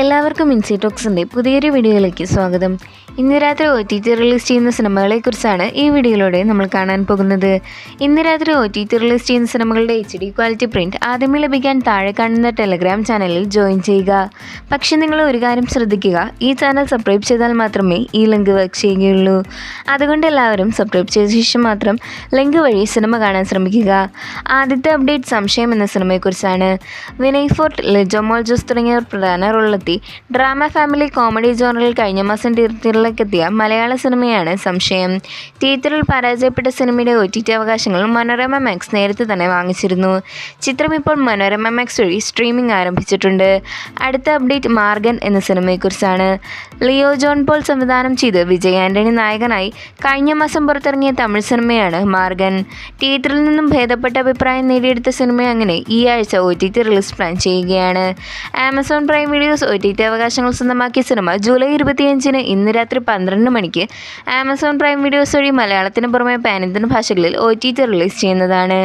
എല്ലാവർക്കും ഇൻസി ടോക്സിൻ്റെ പുതിയൊരു വീഡിയോയിലേക്ക് സ്വാഗതം. ഇന്ന് രാത്രി OTT റിലീസ് ചെയ്യുന്ന സിനിമകളെക്കുറിച്ചാണ് ഈ വീഡിയോയിലൂടെ നമ്മൾ കാണാൻ പോകുന്നത്. ഇന്ന് രാത്രി OTT റിലീസ് ചെയ്യുന്ന സിനിമകളുടെ HD ക്വാളിറ്റി പ്രിൻറ്റ് ആദ്യമേ ലഭിക്കാൻ താഴെ കാണുന്ന ടെലഗ്രാം ചാനലിൽ ജോയിൻ ചെയ്യുക. പക്ഷേ നിങ്ങൾ ഒരു കാര്യം ശ്രദ്ധിക്കുക, ഈ ചാനൽ സബ്സ്ക്രൈബ് ചെയ്താൽ മാത്രമേ ഈ ലിങ്ക് വർക്ക് ചെയ്യുകയുള്ളൂ. അതുകൊണ്ട് എല്ലാവരും സബ്സ്ക്രൈബ് ചെയ്ത ശേഷം മാത്രം ലിങ്ക് വഴി സിനിമ കാണാൻ ശ്രമിക്കുക. ആദ്യത്തെ അപ്ഡേറ്റ് സംശയം എന്ന സിനിമയെക്കുറിച്ചാണ്. വിനയ് ഫോർട്ട്, ലിജോ മോൾ ജോസ് തുടങ്ങിയവർ പ്രധാന റോളിലെത്തി ഡ്രാമ ഫാമിലി കോമഡി ജോണറിൽ കഴിഞ്ഞ മാസം തിയേറ്ററിലേക്കെത്തിയ മലയാള സിനിമയാണ് സംശയം. തിയേറ്ററിൽ പരാജയപ്പെട്ട സിനിമയുടെ OTT അവകാശങ്ങൾ മനോരമ മാക്സ് നേരത്തെ തന്നെ വാങ്ങിച്ചിരുന്നു. ചിത്രം ഇപ്പോൾ മനോരമ മാക്സ് വഴി സ്ട്രീമിംഗ് ആരംഭിച്ചിട്ടുണ്ട്. അടുത്ത അപ്ഡേറ്റ് മാർഗൻ എന്ന സിനിമയെക്കുറിച്ചാണ്. ലിയോ ജോൺ പോൾ സംവിധാനം ചെയ്ത് വിജയ് ആൻ്റണി നായകനായി കഴിഞ്ഞ മാസം പുറത്തിറങ്ങിയ തമിഴ് സിനിമയാണ് മാർഗൻ. തിയേറ്ററിൽ നിന്നും ഭേദപ്പെട്ട അഭിപ്രായം നേടിയെടുത്ത സിനിമ അങ്ങനെ ഈ ആഴ്ച OTT റിലീസ് പ്ലാൻ ചെയ്യുകയാണ്. ആമസോൺ പ്രൈം വീഡിയോസ് OTT അവകാശങ്ങൾ സ്വന്തമാക്കിയ സിനിമ ജൂലൈ 25-ന് ഇന്ന് രാത്രി 12 മണിക്ക് ആമസോൺ പ്രൈം വീഡിയോസ് വഴി മലയാളത്തിന് പുറമെ പാനിന്ത്യൻ ഭാഷകളിൽ OTT റിലീസ് ചെയ്യുന്നതാണ്.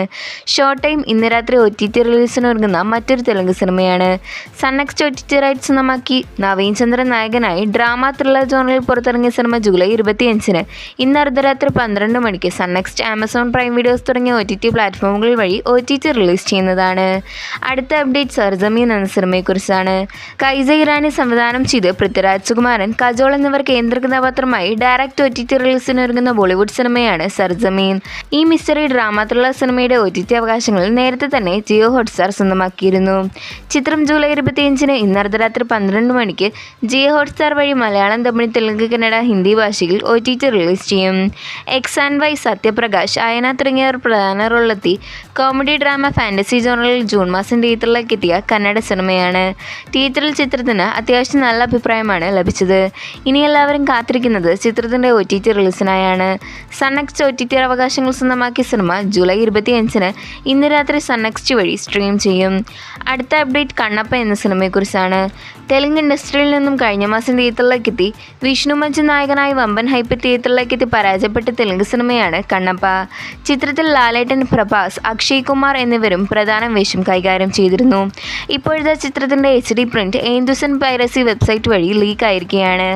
ഷോ ടൈം ഇന്ന് രാത്രി OTT റിലീസിന് ഒരുങ്ങുന്ന മറ്റൊരു തെലുങ്ക് സിനിമയാണ്. സൺനെക്സ്റ്റ് OTT റൈറ്റ്സ് സ്വന്തമാക്കി നവീൻ ചന്ദ്രൻ നായകനായി ഡ്രാമ ത്രില്ലർ ജോണറിൽ പുറത്തിറങ്ങിയ സിനിമ ജൂലൈ 25-ന് ഇന്ന് അർദ്ധരാത്രി 12 മണിക്ക് സൺനെക്സ്റ്റ്, ആമസോൺ പ്രൈം വീഡിയോസ് തുടങ്ങിയ OTT പ്ലാറ്റ്ഫോമുകൾ വഴി OTT റിലീസ് ചെയ്യുന്നതാണ്. അടുത്ത അപ്ഡേറ്റ് സർജമീൻ എന്ന സിനിമയെക്കുറിച്ചാണ്. കൈസ ഇറാനി സംവിധാനം ചെയ്ത് പൃഥ്വിരാജ് സുകുമാരൻ, കജോൾ എന്നിവർ കേന്ദ്ര കഥാപാത്രമായി ഡയറക്റ്റ് OTT റിലീസിന് ഒരുങ്ങുന്ന ബോളിവുഡ് സിനിമയാണ് സർജമീൻ. ഈ മിസ്റ്ററി ഡ്രാമ ത്രില്ലർ സിനിമയുടെ OTT അവകാശങ്ങൾ നേരത്തെ തന്നെ ജിയോ ഹോട്ട്സ്റ്റാർ സ്വന്തമാക്കിയിരുന്നു. ചിത്രം ജൂലൈ 25-ന് ഇന്ന് അർദ്ധരാത്രി 12 മണിക്ക് ജിയോ ഹോട്ട്സ്റ്റാർ വഴി മലയാളം, തമിഴ്, തെലുങ്ക്, കന്നഡ, ഹിന്ദി ഭാഷയിൽ OTT റിലീസ് ചെയ്യും. X and Y, Sathyaprakash, Ayana തുടങ്ങിയവർ പ്രധാന റോളിലെത്തി കോമഡി, ഡ്രാമ, ഫാന്റസി ജോണറിൽ ജൂൺ മാസം തിയേറ്ററിലേക്ക് എത്തിയ കന്നഡ സിനിമയാണ്. തിയേറ്ററിൽ ചിത്രത്തിന് അത്യാവശ്യം നല്ല അഭിപ്രായമാണ് ലഭിച്ചത്. ഇനി എല്ലാവരും കാത്തിരിക്കുന്നത് ചിത്രത്തിൻ്റെ OTT റിലീസിനായാണ്. സൺനെക്സ്റ്റ് OTT അവകാശങ്ങൾ സ്വന്തമാക്കിയ സിനിമ ജൂലൈ 25-ന് ഇന്ന് രാത്രി സൺനെക്സ്റ്റ് വഴി സ്ട്രീം ചെയ്യും. അടുത്ത അപ്ഡേറ്റ് കണ്ണപ്പ എന്ന സിനിമയെക്കുറിച്ചാണ്. തെലുങ്ക് ഇൻഡസ്ട്രിയിൽ നിന്നും കഴിഞ്ഞ മാസം തിയേറ്ററിലേക്കെത്തി വിഷ്ണു മഞ്ജു നായകനായി വമ്പൻ ഹൈപ്പ് തിയേറ്ററിലേക്കെത്തി പരാജയപ്പെട്ട തെലുങ്ക് സിനിമയാണ് കണ്ണപ്പ. ചിത്രത്തിൽ ലാലേട്ടൻ, പ്രഭാസ്, അക്ഷയ് കുമാർ എന്നിവരും പ്രധാന വേഷം കൈകാര്യം ചെയ്തിരുന്നു. ഇപ്പോഴത്തെ ചിത്രത്തിൻ്റെ HD പ്രിൻറ്റ് ഏന്തുസൻ പൈറസി വെബ്സൈറ്റ് വഴി ലീക്ക് ആയിരിക്കുകയാണ്.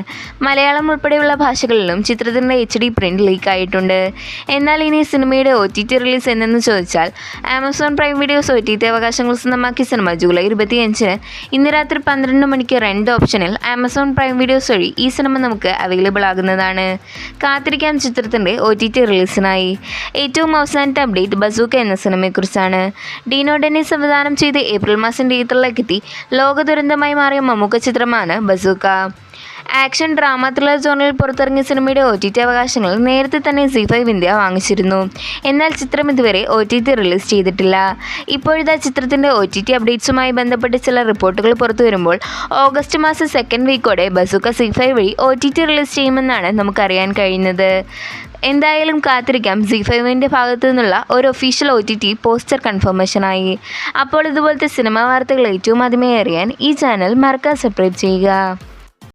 മലയാളം ഉൾപ്പെടെയുള്ള ഭാഷകളിലും ചിത്രത്തിൻ്റെ HD പ്രിൻറ്റ് ലീക്ക് ആയിട്ടുണ്ട്. എന്നാൽ ഇനി സിനിമയുടെ OTT റിലീസ് എന്നെന്ന് ചോദിച്ചാൽ, ആമസോൺ പ്രൈം വീഡിയോസ് OTT അവകാശങ്ങൾ സ്വന്തമാക്കിയ സിനിമ ജൂലൈ 25-ന് ഇന്ന് രാത്രി 12 മണിക്ക് രണ്ട് ഓപ്ഷനിൽ ആമസോൺ പ്രൈം വീഡിയോസ് വഴി ഈ സിനിമ നമുക്ക് അവൈലബിൾ ആകുന്നതാണ്. കാത്തിരിക്കാം ചിത്രത്തിൻ്റെ OTT റിലീസിനായി. ഏറ്റവും അവസാനത്തെ അപ്ഡേറ്റ് ബസൂക്ക എന്ന സിനിമയെക്കുറിച്ചാണ്. ഡീനോ ഡെന്നിസ് സംവിധാനം ചെയ്ത് ഏപ്രിൽ മാസം തിയേറ്ററിലേക്കെത്തി ലോക ദുരന്തമായി മാറിയ മമ്മൂക്ക ചിത്രമാണ് ബസൂക്ക. ആക്ഷൻ, ഡ്രാമ, ത്രില്ലർ ജോണിൽ പുറത്തിറങ്ങിയ സിനിമയുടെ OTT അവകാശങ്ങൾ നേരത്തെ തന്നെ ZEE5 ഇന്ത്യ വാങ്ങിച്ചിരുന്നു. എന്നാൽ ചിത്രം ഇതുവരെ OTT റിലീസ് ചെയ്തിട്ടില്ല. ഇപ്പോഴത്തെ ചിത്രത്തിൻ്റെ OTT അപ്ഡേറ്റ്സുമായി ബന്ധപ്പെട്ട് ചില റിപ്പോർട്ടുകൾ പുറത്തു വരുമ്പോൾ ഓഗസ്റ്റ് മാസം സെക്കൻഡ് വീക്കോടെ ബസൂക്ക ZEE5 വഴി OTT റിലീസ് ചെയ്യുമെന്നാണ് നമുക്കറിയാൻ കഴിയുന്നത്. എന്തായാലും കാത്തിരിക്കാം ZEE5-ൻ്റെ ഭാഗത്തു നിന്നുള്ള ഒരു ഒഫീഷ്യൽ OTT പോസ്റ്റർ കൺഫർമേഷനായി. അപ്പോൾ ഇതുപോലത്തെ സിനിമാ വാർത്തകൾ ഏറ്റവും ആദ്യമേ അറിയാൻ ഈ ചാനൽ മറക്കാതെ സബ്സ്ക്രൈബ് ചെയ്യുക.